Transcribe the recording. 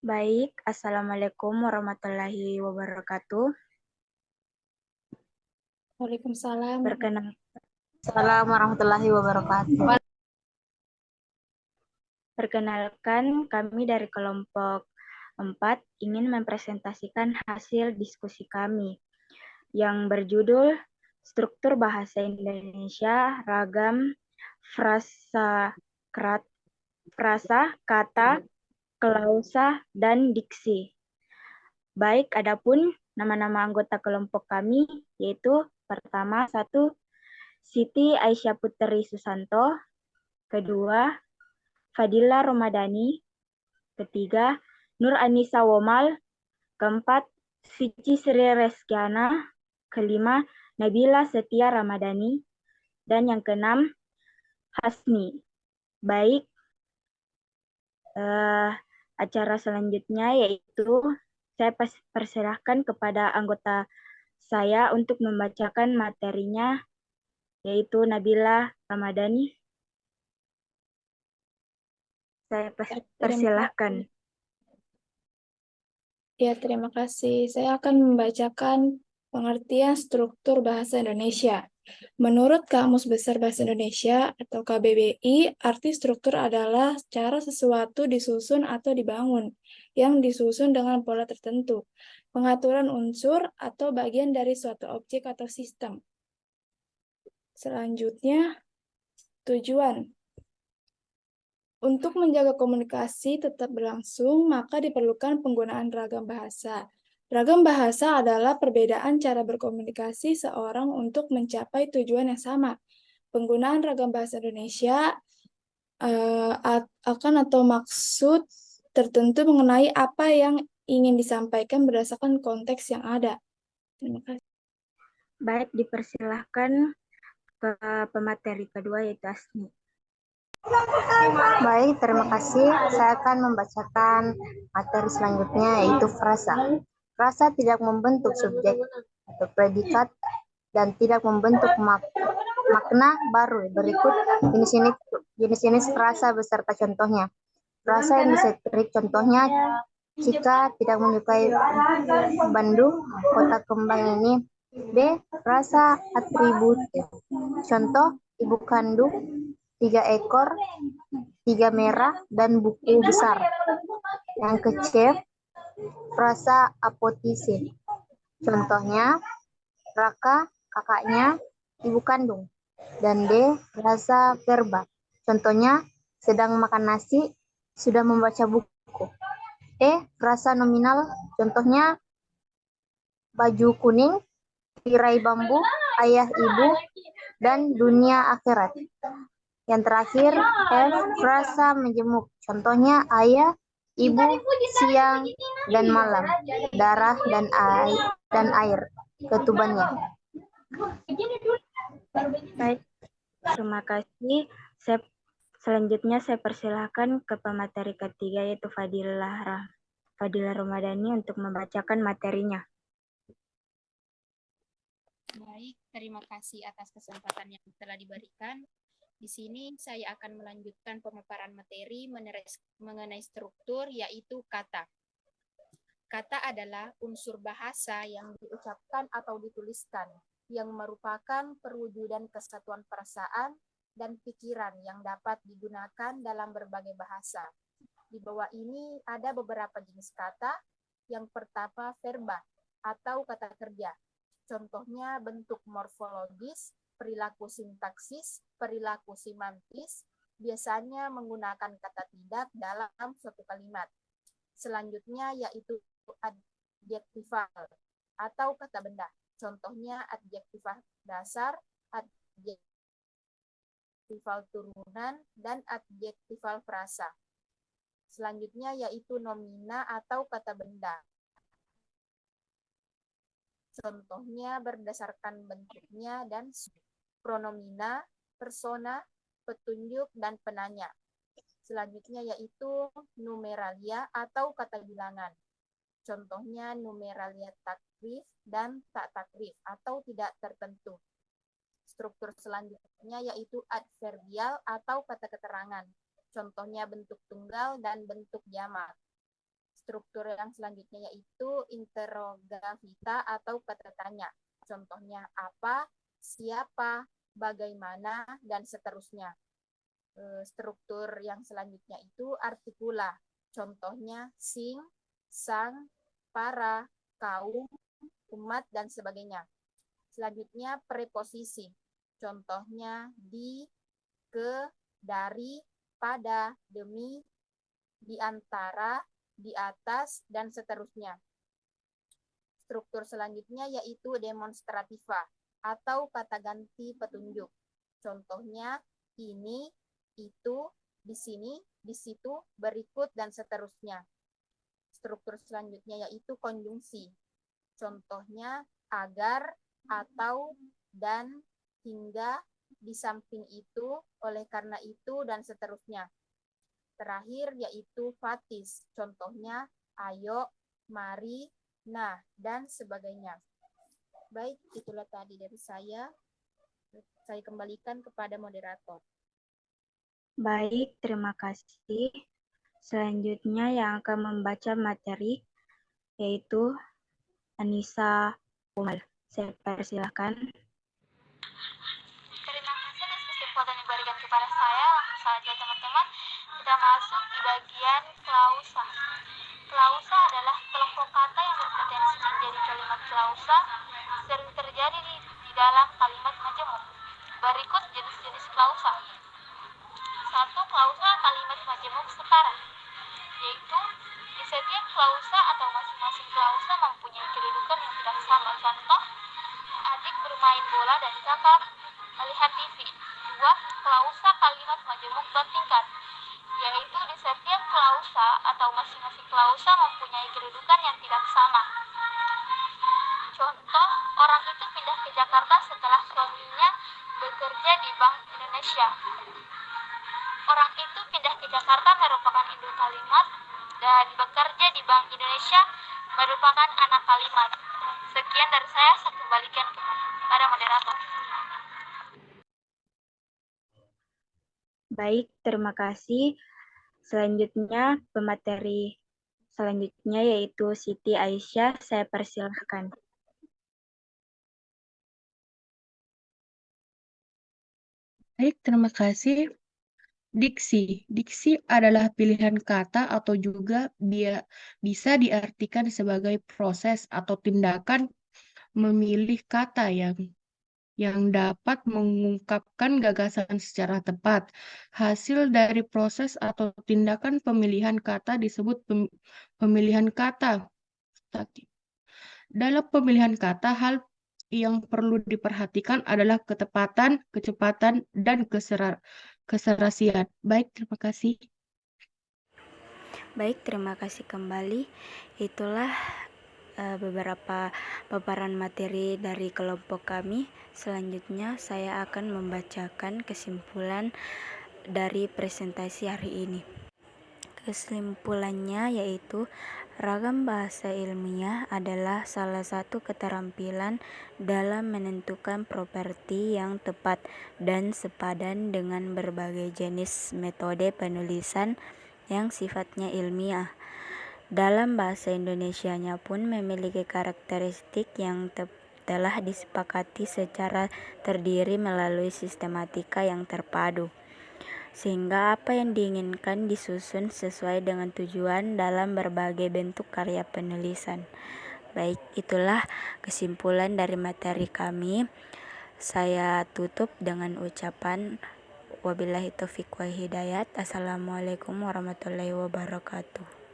Baik, Assalamualaikum warahmatullahi wabarakatuh. Waalaikumsalam. Assalamualaikum warahmatullahi wabarakatuh. Perkenalkan, kami dari kelompok 4 ingin mempresentasikan hasil diskusi kami yang berjudul Struktur Bahasa Indonesia, Ragam, Frasa, Kata, Klausa, dan Diksi. Baik, adapun nama-nama anggota kelompok kami yaitu pertama, 1. Siti Aisyah Putri Susanto, kedua, Fadila Romadani, ketiga, Nur Anissa Womal, keempat, Vici Sri Reskiana, kelima, Nabila Setia Ramadhani, dan yang keenam, Hasni. Baik, acara selanjutnya yaitu saya persilahkan kepada anggota saya untuk membacakan materinya, yaitu Nabila Ramadhani. Saya persilahkan. Ya, terima kasih. Saya akan membacakan pengertian struktur bahasa Indonesia. Menurut Kamus Besar Bahasa Indonesia atau KBBI, arti struktur adalah cara sesuatu disusun atau dibangun, yang disusun dengan pola tertentu, pengaturan unsur atau bagian dari suatu objek atau sistem. Selanjutnya, tujuan. Untuk menjaga komunikasi tetap berlangsung, maka diperlukan penggunaan ragam bahasa. Ragam bahasa adalah perbedaan cara berkomunikasi seorang untuk mencapai tujuan yang sama. Penggunaan ragam bahasa Indonesia akan atau maksud tertentu mengenai apa yang ingin disampaikan berdasarkan konteks yang ada. Terima kasih. Baik, dipersilahkan ke pemateri kedua yaitu Asni. Baik, terima kasih. Saya akan membacakan materi selanjutnya yaitu frasa. Frasa tidak membentuk subjek atau predikat dan tidak membentuk makna baru. Berikut jenis-jenis frasa beserta contohnya. Frasa yang disetirik contohnya, jika tidak menyukai Bandung, kota kembang ini. B. Frasa atributif. Contoh, ibu kandung, 3 ekor, 3 merah, dan buku besar. Yang ke C, frasa apotisif. Contohnya, Raka, kakaknya, ibu kandung. Dan D, frasa verba. Contohnya, sedang makan nasi, sudah membaca buku. E, frasa nominal. Contohnya, baju kuning, tirai bambu, ayah ibu, dan dunia akhirat. Yang terakhir, F, frasa menjemuk. Contohnya ayah, ibu, siang, dan malam, darah, dan air, ketubannya. Baik, terima kasih. Selanjutnya saya persilahkan ke pemateri ketiga yaitu Fadila Ramadhani untuk membacakan materinya. Baik, terima kasih atas kesempatan yang telah diberikan. Di sini saya akan melanjutkan pemaparan materi mengenai struktur, yaitu kata. Kata adalah unsur bahasa yang diucapkan atau dituliskan, yang merupakan perwujudan kesatuan perasaan dan pikiran yang dapat digunakan dalam berbagai bahasa. Di bawah ini ada beberapa jenis kata. Yang pertama, verba atau kata kerja. Contohnya bentuk morfologis, perilaku sintaksis, perilaku semantis, biasanya menggunakan kata tidak dalam suatu kalimat. Selanjutnya yaitu adjektifal atau kata benda. Contohnya adjektifal dasar, adjektifal turunan, dan adjektifal frasa. Selanjutnya yaitu nomina atau kata benda. Contohnya berdasarkan bentuknya dan pronomina, persona, petunjuk, dan penanya. Selanjutnya yaitu numeralia atau kata bilangan. Contohnya numeralia takrif dan tak takrif atau tidak tertentu. Struktur selanjutnya yaitu adverbial atau kata keterangan. Contohnya bentuk tunggal dan bentuk jamak. Struktur yang selanjutnya yaitu interrogavita atau kata tanya. Contohnya apa, siapa, bagaimana, dan seterusnya. Struktur yang selanjutnya itu artikula. Contohnya sing, sang, para, kaum, umat, dan sebagainya. Selanjutnya preposisi. Contohnya di, ke, dari, pada, demi, di antara, di atas, dan seterusnya. Struktur selanjutnya yaitu demonstrativa atau kata ganti petunjuk. Contohnya ini, itu, di sini, di situ, berikut, dan seterusnya. Struktur selanjutnya yaitu konjungsi. Contohnya agar, atau, dan, hingga, di samping itu, oleh karena itu, dan seterusnya. Terakhir yaitu fatis. Contohnya ayo, mari, nah, dan sebagainya. Baik, itulah tadi dari saya. Saya kembalikan kepada moderator. Baik, terima kasih. Selanjutnya yang akan membaca materi yaitu Anissa Umal. Saya persilahkan. Terima kasih atas kesempatan yang diberikan kepada saya. Langsung saja teman-teman, kita masuk di bagian klausa. Klausa adalah kelompok kata yang berpotensi menjadi kalimat klausa, sering terjadi di dalam kalimat majemuk. Berikut jenis-jenis klausa. 1. Klausa kalimat majemuk setara, yaitu di setiap klausa atau masing-masing klausa mempunyai kedudukan yang tidak sama. Contoh, adik bermain bola dan kakak melihat TV. 2. Klausa kalimat majemuk bertingkat, yaitu di setiap klausa atau masing-masing klausa mempunyai kedudukan yang tidak sama. Contoh, orang itu pindah ke Jakarta setelah suaminya bekerja di Bank Indonesia. Orang itu pindah ke Jakarta merupakan induk kalimat dan bekerja di Bank Indonesia merupakan anak kalimat. Sekian dari saya kembalikan kepada moderator. Baik, terima kasih. Selanjutnya pemateri selanjutnya yaitu Siti Aisyah. Saya persilahkan. Baik, terima kasih. Diksi. Diksi adalah pilihan kata atau juga bisa diartikan sebagai proses atau tindakan memilih kata yang dapat mengungkapkan gagasan secara tepat. Hasil dari proses atau tindakan pemilihan kata disebut pemilihan kata. Dalam pemilihan kata, hal yang perlu diperhatikan adalah ketepatan, kecepatan, dan keserasian. Baik, terima kasih. Baik, terima kasih kembali. Itulah beberapa paparan materi dari kelompok kami. Selanjutnya saya akan membacakan kesimpulan dari presentasi hari ini. Kesimpulannya yaitu ragam bahasa ilmiah adalah salah satu keterampilan dalam menentukan properti yang tepat dan sepadan dengan berbagai jenis metode penulisan yang sifatnya ilmiah. Dalam bahasa Indonesianya pun memiliki karakteristik yang telah disepakati secara terdiri melalui sistematika yang terpadu, sehingga apa yang diinginkan disusun sesuai dengan tujuan dalam berbagai bentuk karya penulisan. Baik, itulah kesimpulan dari materi kami. Saya tutup dengan ucapan wabillahi taufiq wal hidayat. Assalamualaikum warahmatullahi wabarakatuh.